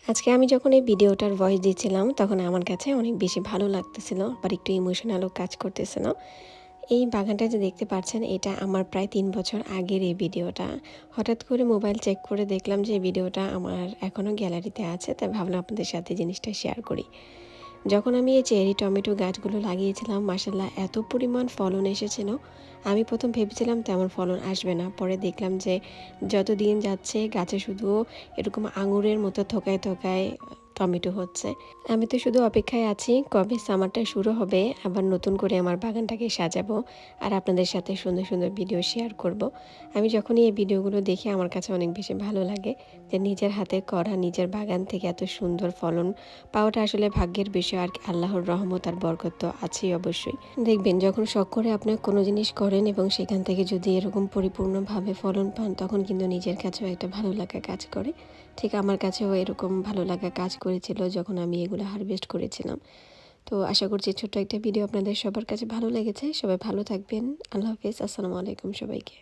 আজকে আমি যখন এই ভিডিওটার ভয়েস দিচ্ছিলাম তখন আমার কাছে অনেক বেশি ভালো লাগতেছিল, আবার একটু ইমোশনালও কাজ করতেছিল। এই বাগানটা যে দেখতে পাচ্ছেন, এটা আমার প্রায় ৩ বছর আগের এই ভিডিওটা। হঠাৎ করে মোবাইল চেক করে দেখলাম যে এই ভিডিওটা আমার এখনও গ্যালারিতে আছে, তাই ভাবলাম আপনাদের সাথে জিনিসটা শেয়ার করি। যখন আমি এই চেরি টমেটো গাছগুলো লাগিয়েছিলাম, মাশাআল্লাহ এত পরিমাণ ফলন এসেছিল। আমি প্রথম ভেবেছিলাম তেমন ফলন আসবে না, পরে দেখলাম যে যত দিন যাচ্ছে গাছে শুধু এরকম আঙুরের মতো থোকায় থোকায় টমেটো হচ্ছে। আমি তো শুধু অপেক্ষায় আছি কবে সামারটা শুরু হবে, আবার নতুন করে আমার বাগানটাকে সাজাবো আর আপনাদের সাথে সুন্দর সুন্দর ভিডিও শেয়ার করব। আমি যখনই এই ভিডিওগুলো দেখি আমার কাছে অনেক বেশি ভালো লাগে যে নিজের হাতে করা নিজের বাগান থেকে এত সুন্দর ফলন পাওয়াটা আসলে ভাগ্যের বিষয়, আর আল্লাহর রহমত আর বরকত তো আছেই অবশ্যই। দেখবেন যখন শখ করে আপনি কোনো জিনিস করেন এবং সেখান থেকে যদি এরকম পরিপূর্ণভাবে ফলন পান, তখন কিন্তু নিজের কাছেও একটা ভালো লাগা কাজ করে। ঠিক আমার কাছেও এরকম ভালো লাগা কাজ করেছিল যখন আমি এগুলো হারভেস্ট করেছিলাম। তো আশা করছি ছোট্ট একটা ভিডিও আপনাদের সবার কাছে ভালো লেগেছে। সবাই ভালো থাকবেন। আল্লাহ হাফেজ। আসসালামু আলাইকুম সবাইকে।